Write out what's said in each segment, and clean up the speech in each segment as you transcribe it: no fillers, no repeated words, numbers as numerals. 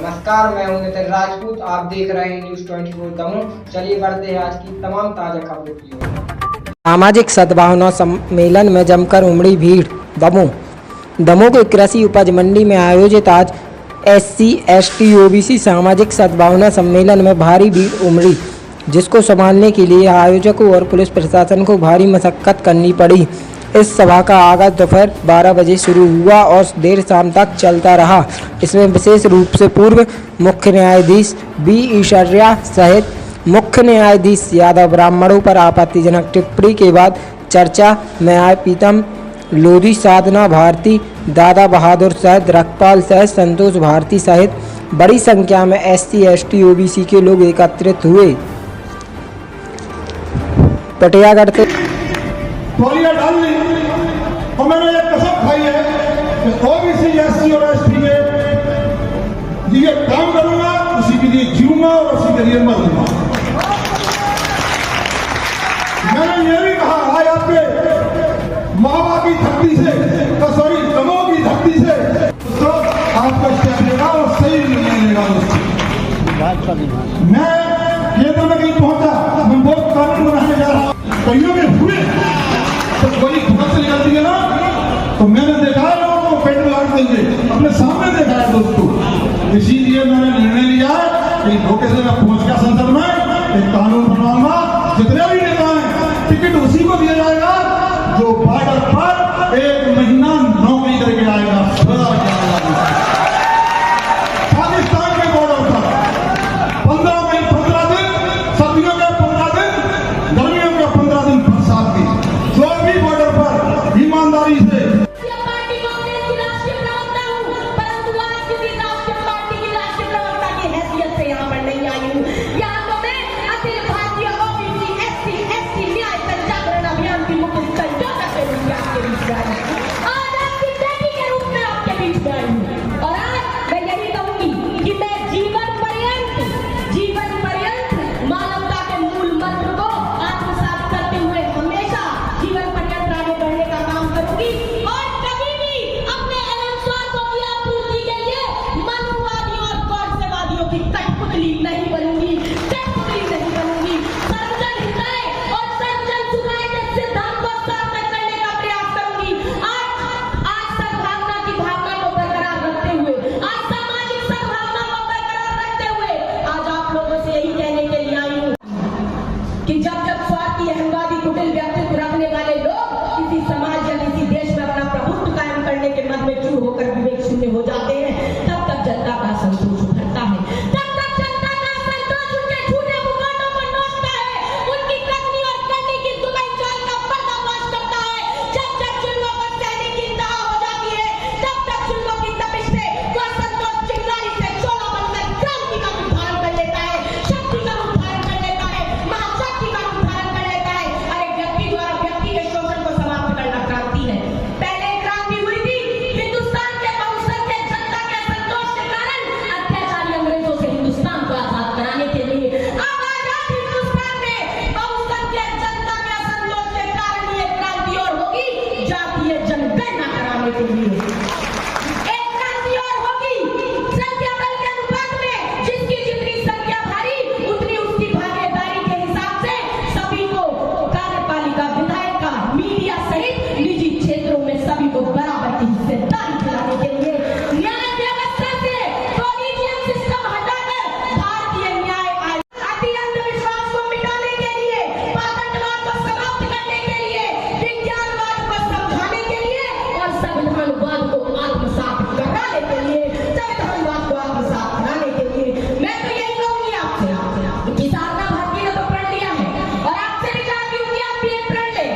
नमस्कार, मैं हूं नितिन राजपूत। आप देख रहे हैं न्यूज़ 24 दमोह। चलिए बढ़ते हैं आज की तमाम ताज़ा खबरों की ओर। सामाजिक सद्भावना सम्मेलन में जमकर उमड़ी भीड़। दमोह के कृषि उपज मंडी में आयोजित आज SC, ST, OBC सामाजिक सद्भावना सम्मेलन में भारी भीड़ उमड़ी, जिसको संभालने के लिए आयोजकों और पुलिस प्रशासन को भारी मशक्कत करनी पड़ी। इस सभा का आगाज दोपहर 12 बजे शुरू हुआ और देर शाम तक चलता रहा। इसमें विशेष रूप से पूर्व मुख्य न्यायाधीश B. ईश्वरिया सहित मुख्य न्यायाधीश यादव ब्राह्मणों पर आपत्तिजनक टिप्पणी के बाद चर्चा में आए प्रीतम लोधी, साधना भारती, दादा बहादुर सहित रखपाल सहित संतोष भारती सहित बड़ी संख्या में SC, ST, OBC के लोग एकत्रित हुए। पटियागढ़ से तौलिया डाल ली और मैंने एक कसम खाई है कि OBC, SC और ST के लिए काम करूंगा, उसी के लिए जीऊंगा और उसी के लिए मरूंगा। मैंने ये भी कहा आज आपके माँ की धरती से, सॉरी दमोह की धरती से तो आपका स्टेप लेगा और सही निर्णय लेगा। मैं केंद्र में कहीं पहुंचा, मैं बहुत कानून बनाने जा रहा हूं, कईयों में हुए तो कोई भुगत से निकलती है ना, तो मैंने देखा है लोगों को पेट में लाट देंगे, अपने सामने देखा है दोस्तों। इसीलिए मैंने निर्णय लिया कि धोखे से मैं पहुंच गया संसद में, एक कानून बनाऊंगा, जितने भी नेता हैं टिकट उसी को दिया जाएगा जो बॉर्डर पर 1 महीना नौकरी करके आएगा। पाकिस्तान के बॉर्डर पर 15 दिन, सर्दियों के 15 दिन, गर्मियों के 15 दिन बरसात की, जो भी बॉर्डर पर ईमानदारी से हो जाते हैं, तब तक जनता का संतोष उभरता है, तब तक जनता का संतोष उनके झूठे मुकामों पर नोचता है, उनकी कथनी और करनी की दुबई चाल का पर्दाफाश करता है। जब जब चुल्लों पर सहने की इंतहा हो जाती है, तब तक चुल्लों की तपिश से वो संतोष चिंगारी से चोला बनकर क्रांति का रूप धारण कर लेता है, शक्ति का रूप धारण कर लेता है, महाशक्ति का रूप धारण कर लेता है। अरे व्यक्ति द्वारा व्यक्ति के शोषण को समाप्त करना क्रांति है। पहले क्रांति हुई थी हिंदुस्तान के बहुसंख्यक जनता के संतोष के कारण अत्याचारी अंग्रेजों से हिंदुस्तान को आजाद कराने के लिए। अब आजाद हिंदुस्तान में बहुसंख्यक जनता के असंतोष के कारण ये क्रांति और होगी जातीय जनगणना कराने के लिए। एक क्रांति और होगी संख्या बल के अनुपात में, जिसकी जितनी संख्या भारी उतनी उसकी भागीदारी के हिसाब से सभी को कार्यपालिका, विधायिका, मीडिया सहित निजी क्षेत्रों में सभी को बराबर की हिस्सेदारी दिलाने के लिए न्याय व्यवस्था से कॉलेजियम सिस्टम हटाकर भारतीय न्याय आयोग, अति अंधविश्वास को मिटाने के लिए, पाखंडवाद को समाप्त करने के लिए, विज्ञानवाद को समझाने के लिए और संविधानवाद को आत्मसात कराने के लिए, संविधानवाद को आत्मसात कराने के लिए मैं तो यही कहूंगी आपसे कि साधना भारती ने तो प्रण लिया है और आपसे भी चाहती हूँ कि आप भी एक प्रण लें।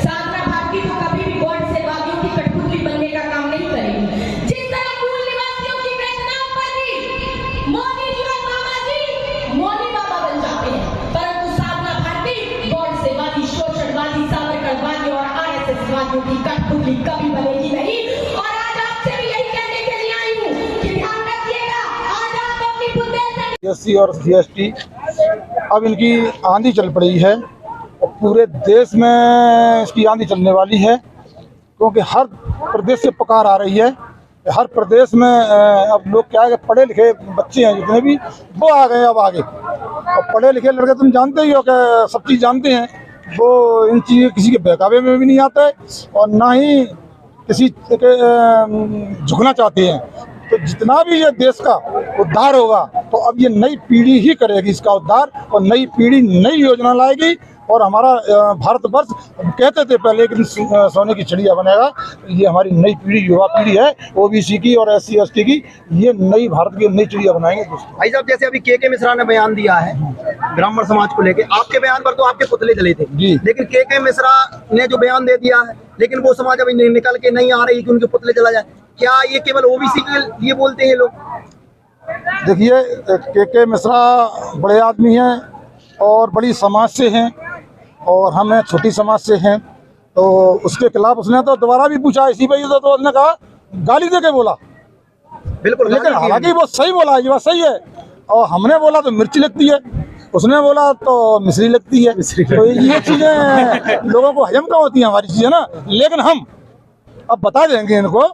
साधना भारती तो कभी भी गौड़ से वादियों की कठपुतली बनने का काम नहीं करेगी। जिस तरह मूल निवासियों की वेदनाओं पर भी मोदी जी और मामा जी मोदी बाबा बन जाते हैं, परंतु साधना भारती गौड़ से वादी, शोषणवादी, सावरकरवादी और RSS वादियों की कठपुतली कभी बनेगी नहीं। और आज आपसे भी यही कहने के लिए आई हूँ कि ध्यान रखिएगा, आज आप अपनी बुंदेलखंड SC और CST अब इनकी आंधी चल पड़ी है और पूरे देश में इसकी आंधी चलने वाली है, क्योंकि हर प्रदेश से पुकार आ रही है हर प्रदेश में अब लोग क्या है, पढ़े लिखे बच्चे हैं जितने भी, वो आ गए अब आगे। और पढ़े लिखे लड़के तुम जानते ही हो कि सब चीज़ जानते हैं, वो इन चीज़ किसी के बहकावे में भी नहीं आते और ना ही किसी के झुकना चाहते हैं। तो जितना भी ये देश का उद्धार होगा तो अब ये नई पीढ़ी ही करेगी इसका उद्धार, और नई पीढ़ी नई योजना लाएगी। और हमारा भारतवर्ष कहते थे पहले कि सोने की चिड़िया बनेगा, ये हमारी नई पीढ़ी, युवा पीढ़ी है, ओबीसी की और SC ST की, ये नई भारत की नई चिड़िया बनाएंगे। भाई साहब, जैसे अभी के मिश्रा ने बयान दिया है ब्राह्मण समाज को लेके, आपके बयान पर तो आपके पुतले जले थे जी, लेकिन के मिश्रा ने जो बयान दे दिया है, लेकिन वो समाज अभी निकल के नहीं आ रही कि उनके पुतले जला जाए। क्या ये केवल ओबीसी के लिए बोलते हैं लोग? देखिए, के मिश्रा बड़े आदमी हैं और बड़ी समाज से हैं और हम छोटी समाज से हैं, तो उसके खिलाफ उसने तो दोबारा भी पूछा इसी पर, तो उसने कहा गाली दे के बोला, बिल्कुल, लेकिन हालांकि वो सही बोला, ये बात सही है। और हमने बोला तो मिर्ची लगती है, उसने बोला तो मिश्री लगती है। तो ये चीज़ें लोगों को हजम का होती हैं हमारी चीज़ें ना। लेकिन हम अब बता देंगे इनको,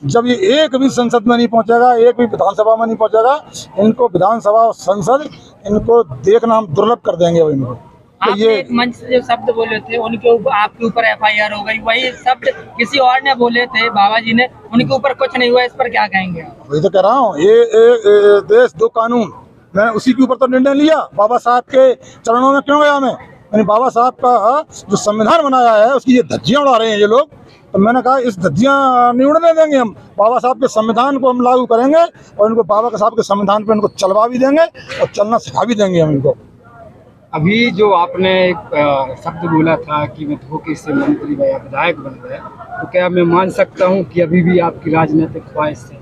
जब ये एक भी संसद में नहीं पहुंचेगा, एक भी विधानसभा में नहीं पहुंचेगा, इनको विधानसभा और संसद इनको देखना हम दुर्लभ कर देंगे इनको। तो आपने एक मंच से जो शब्द बोले थे उनके आपके ऊपर FIR हो गई, वही शब्द किसी और ने बोले थे, बाबा जी ने, उनके ऊपर कुछ नहीं हुआ, इस पर क्या कहेंगे? वही तो कह रहा हूँ, ये देश दो कानून, मैंने उसी के ऊपर तो निर्णय लिया। बाबा साहब के चरणों में क्यों गया मैं? यानी बाबा साहब का जो संविधान बनाया है उसकी ये धज्जियाँ उड़ा रहे हैं ये लोग, तो मैंने कहा इस धज्जियाँ नहीं उड़ने देंगे हम, बाबा साहब के संविधान को हम लागू करेंगे और इनको बाबा साहब के संविधान पे इनको चलवा भी देंगे और चलना सिखा भी देंगे हम इनको। अभी जो आपने एक शब्द बोला था कि मैं धोखे से मंत्री या विधायक बन गया, तो क्या मैं मान सकता हूँ कि अभी भी आपकी राजनीतिक ख्वाहिश है?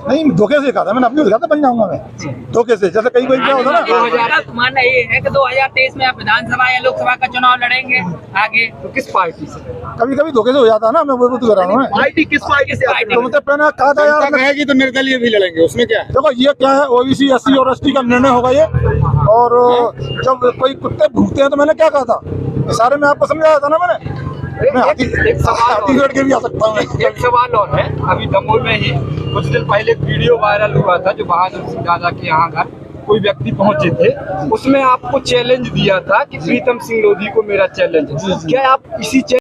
नहीं, धोखे से कहा था मैंने, अपनी दिखा था बन जाऊंगा मैं धोखे से, जैसे कई क्या होता ना। 2000 मानना ये है कि 2023 में आप विधानसभा या लोकसभा का चुनाव लड़ेंगे आगे, तो किस पार्टी से? कभी कभी धोखे से हो जाता है ना, मैं वो तो कर रहा हूँ। पार्टी किस पार्टी से? तो मतलब मैंने कहा था यार, कहेगी तो निर्दलीय भी लड़ेंगे, उसमें क्या है? देखो ये क्या है, OBC SC और ST का निर्णय होगा ये। और जब कोई कुत्ते भूखते हैं तो मैंने क्या कहा था, इशारे में आपको समझाया था ना मैंने। मैं हाथी के भी आ सकता हूँ। एक सवाल और है, अभी दमोह में ही कुछ दिन पहले एक वीडियो वायरल हुआ था जो बहादुर सिंह दादा के यहाँ घर कोई व्यक्ति पहुंचे थे, उसमें आपको चैलेंज दिया था कि प्रीतम सिंह लोधी को मेरा चैलेंज है। क्या आप इसी